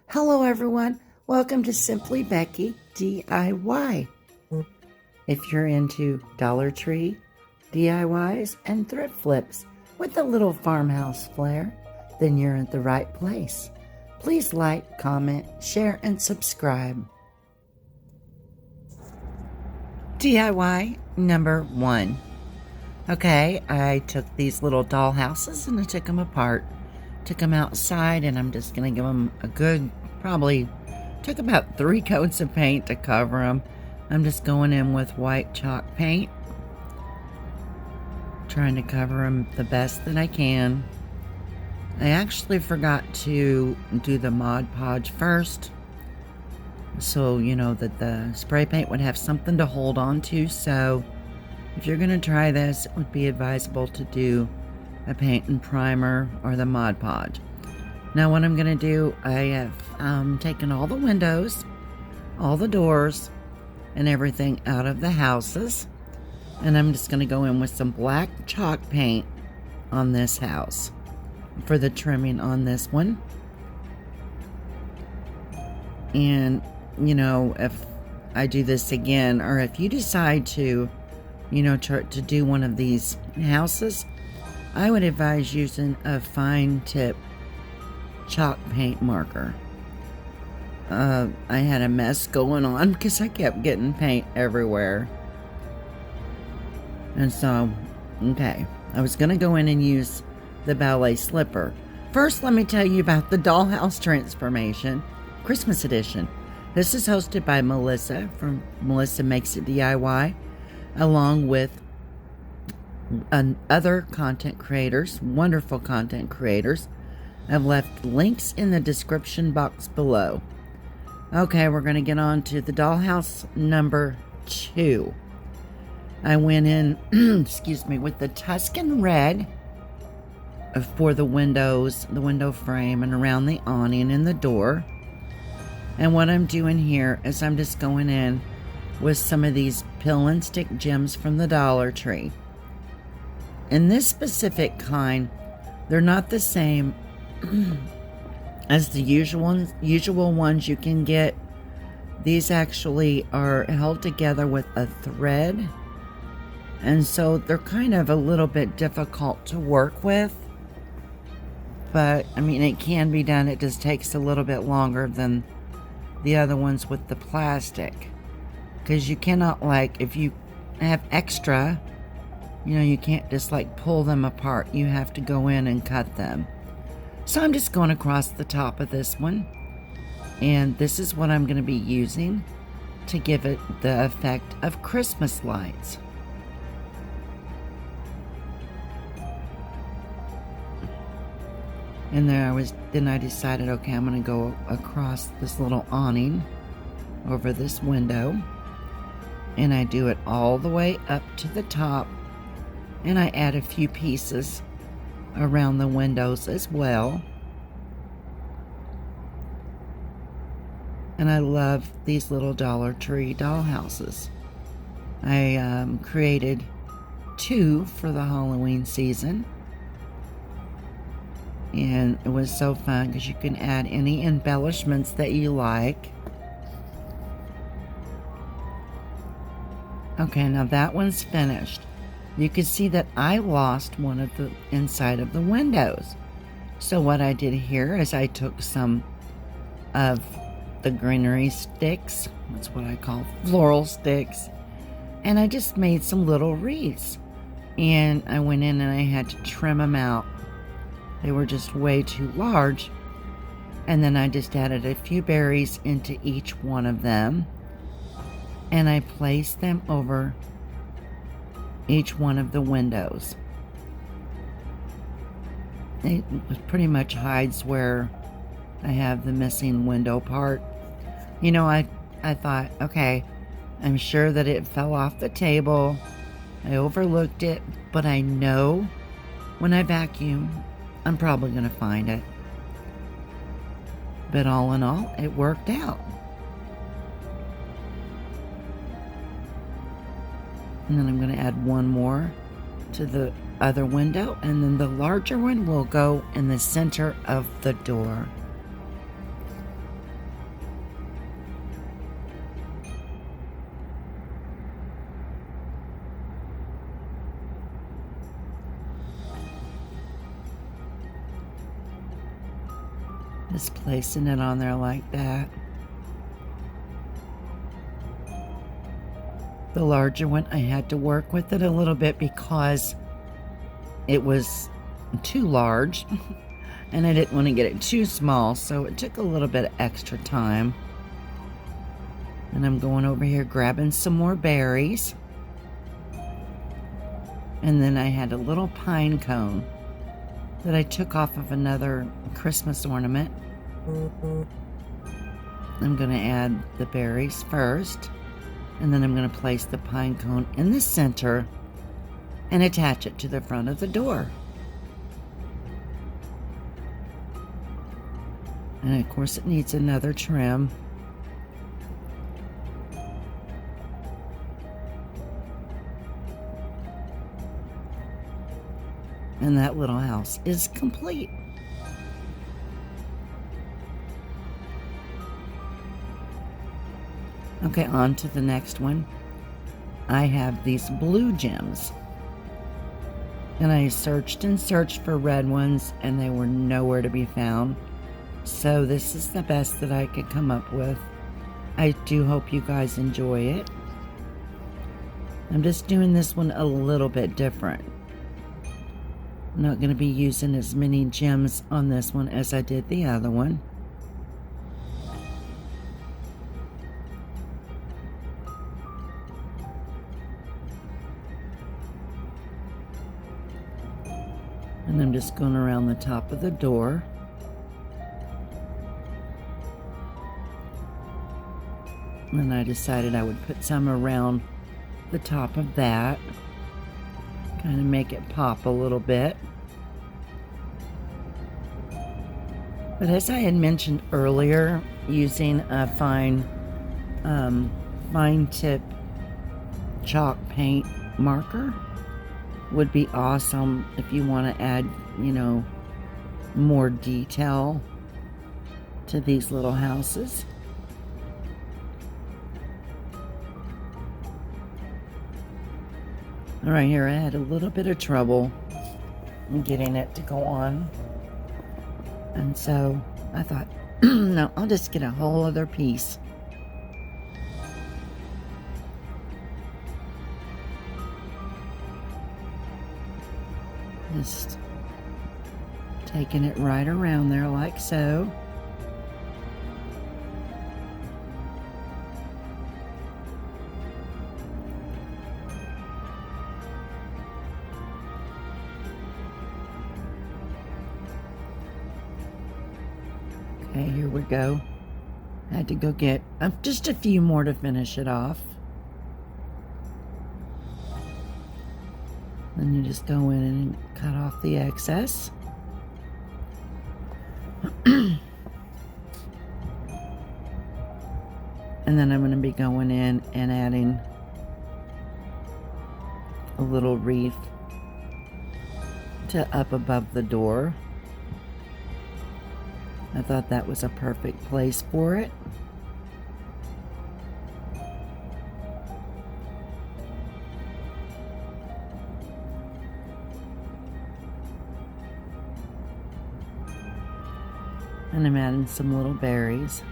Hello everyone, welcome to Simply Becky DIY. If you're into Dollar Tree DIYs and thrift flips with a little farmhouse flair, then you're at the right place. Please like, comment, share, and subscribe. DIY number 1. Okay, I took these little doll houses and I took them apart. Took them outside and I'm just going to give them a good, probably took about 3 coats of paint to cover them. I'm just going in with white chalk paint. Trying to cover them the best that I can. I actually forgot to do the Mod Podge first. So, you know, that the spray paint would have something to hold on to. So, if you're going to try this, it would be advisable to do a paint and primer or the Mod Podge. Now what I'm going to do, I have taken all the windows, all the doors, and everything out of the houses. And I'm just going to go in with some black chalk paint on this house for the trimming on this one. And, you know, if I do this again, or if you decide to, you know, to do one of these houses, I would advise using a fine tip chalk paint marker. I had a mess going on because I kept getting paint everywhere. And so, okay, I was going to go in and use the ballet slipper. First, let me tell you about the Dollhouse Transformation Christmas Edition. This is hosted by Melissa from Melissa Makes It DIY, along with other content creators, wonderful content creators. I've left links in the description box below. Okay, we're going to get on to the Dollhouse number 2. I went in, excuse me, with the Tuscan red for the windows, the window frame, and around the awning and the door. And what I'm doing here is I'm just going in with some of these pill and stick gems from the Dollar Tree. In this specific kind, they're not the same as the usual ones you can get. These actually are held together with a thread, and so they're kind of a little bit difficult to work with. But, I mean, it can be done. It just takes a little bit longer than the other ones with the plastic. Because you cannot, like, if you have extra, you know, you can't just like pull them apart. You have to go in and cut them. So I'm just going across the top of this one. And this is what I'm going to be using to give it the effect of Christmas lights. And then I decided, okay, I'm going to go across this little awning over this window. And I do it all the way up to the top. And I add a few pieces around the windows as well. And I love these little Dollar Tree doll houses. I created 2 for the Halloween season. And it was so fun because you can add any embellishments that you like. Okay, now that one's finished. You can see that I lost one of the inside of the windows. So what I did here is I took some of the greenery sticks, that's what I call floral sticks, and I just made some little wreaths. And I went in and I had to trim them out. They were just way too large. And then I just added a few berries into each one of them. And I placed them over each one of the windows. It pretty much hides where I have the missing window part. You know, I thought, okay, I'm sure that it fell off the table. I overlooked it, but I know when I vacuum, I'm probably going to find it. But all in all, it worked out. And then I'm going to add one more to the other window, and then the larger one will go in the center of the door. Just placing it on there like that. The larger one, I had to work with it a little bit because it was too large and I didn't want to get it too small, so it took a little bit of extra time. And I'm going over here grabbing some more berries. And then I had a little pine cone that I took off of another Christmas ornament. I'm going to add the berries first, and then I'm going to place the pine cone in the center and attach it to the front of the door. And of course it needs another trim. And that little house is complete. Okay, on to the next one. I have these blue gems. And I searched and searched for red ones, and they were nowhere to be found. So this is the best that I could come up with. I do hope you guys enjoy it. I'm just doing this one a little bit different. I'm not going to be using as many gems on this one as I did the other one. And I'm just going around the top of the door. And I decided I would put some around the top of that. Kind of make it pop a little bit. But as I had mentioned earlier, using a fine tip chalk paint marker would be awesome if you want to add, more detail to these little houses. All right, here I had a little bit of trouble getting it to go on. And so I thought, no, I'll just get a whole other piece. Just taking it right around there like so. Okay, here we go. I had to go get just a few more to finish it off. Then you just go in and cut off the excess. And then I'm going to be going in and adding a little wreath to up above the door. I thought that was a perfect place for it. And I'm adding some little berries.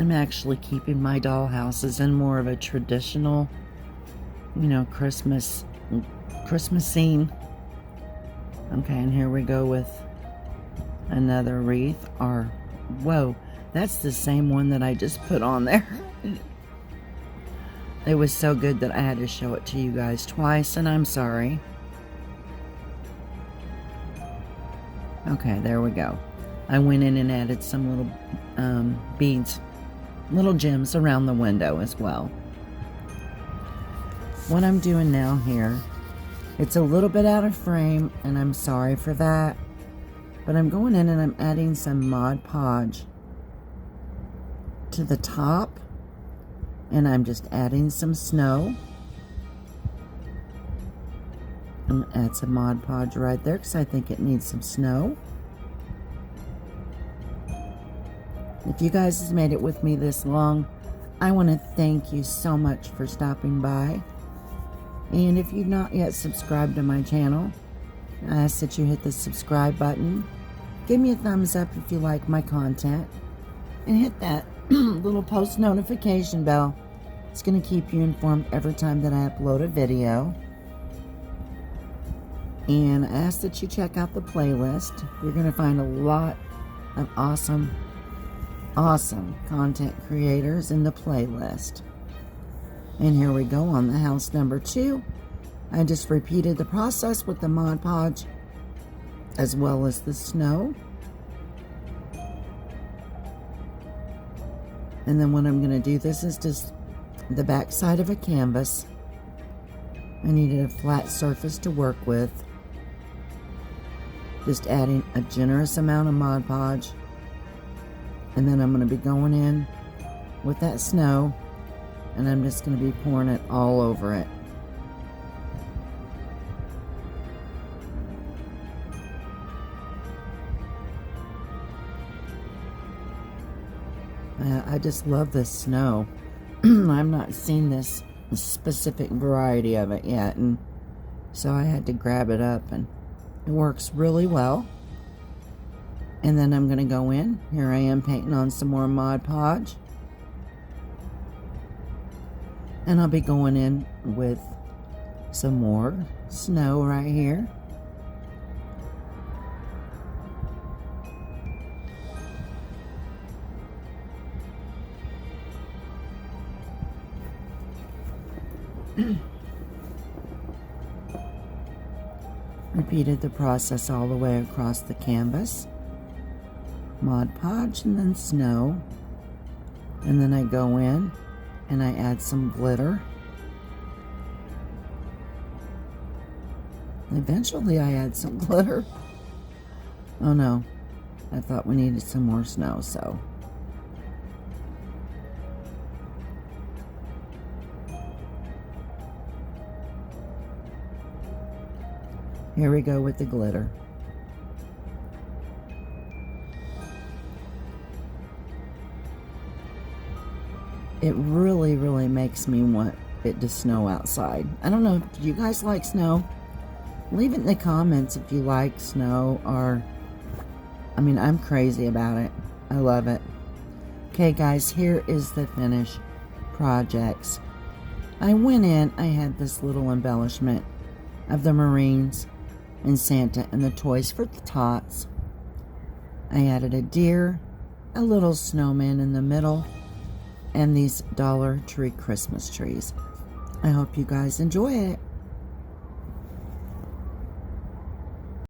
I'm actually keeping my dollhouses in more of a traditional, Christmas scene. Okay, and here we go with another wreath. Whoa, that's the same one that I just put on there. It was so good that I had to show it to you guys twice, and I'm sorry. Okay, there we go. I went in and added some little beads, little gems around the window as well. What I'm doing now here, it's a little bit out of frame, and I'm sorry for that, but I'm going in and I'm adding some Mod Podge to the top, and I'm just adding some snow. I'm going to add some Mod Podge right there because I think it needs some snow. If you guys have made it with me this long, I want to thank you so much for stopping by. And if you've not yet subscribed to my channel, I ask that you hit the subscribe button. Give me a thumbs up if you like my content. And hit that little post notification bell. It's going to keep you informed every time that I upload a video. And I ask that you check out the playlist. You're going to find a lot of awesome content creators in the playlist. And here we go on the house number 2. I just repeated the process with the Mod Podge as well as the snow. And then what I'm going to do, this is just the back side of a canvas. I needed a flat surface to work with. Just adding a generous amount of Mod Podge. And then I'm going to be going in with that snow, and I'm just going to be pouring it all over it. I just love this snow. I've not seen this specific variety of it yet, and so I had to grab it up, and it works really well. And then I'm going to go in. Here I am painting on some more Mod Podge. And I'll be going in with some more snow right here. Repeated the process all the way across the canvas. Mod Podge and then snow. And then I go in and I add some glitter. Eventually I add some glitter. Oh no, I thought we needed some more snow, so. Here we go with the glitter. It really, really makes me want it to snow outside. I don't know, do you guys like snow? Leave it in the comments if you like snow, or, I mean, I'm crazy about it. I love it. Okay, guys, here is the finished projects. I went in, I had this little embellishment of the Marines and Santa and the toys for the tots. I added a deer, a little snowman in the middle, and these Dollar Tree Christmas trees. I hope you guys enjoy it.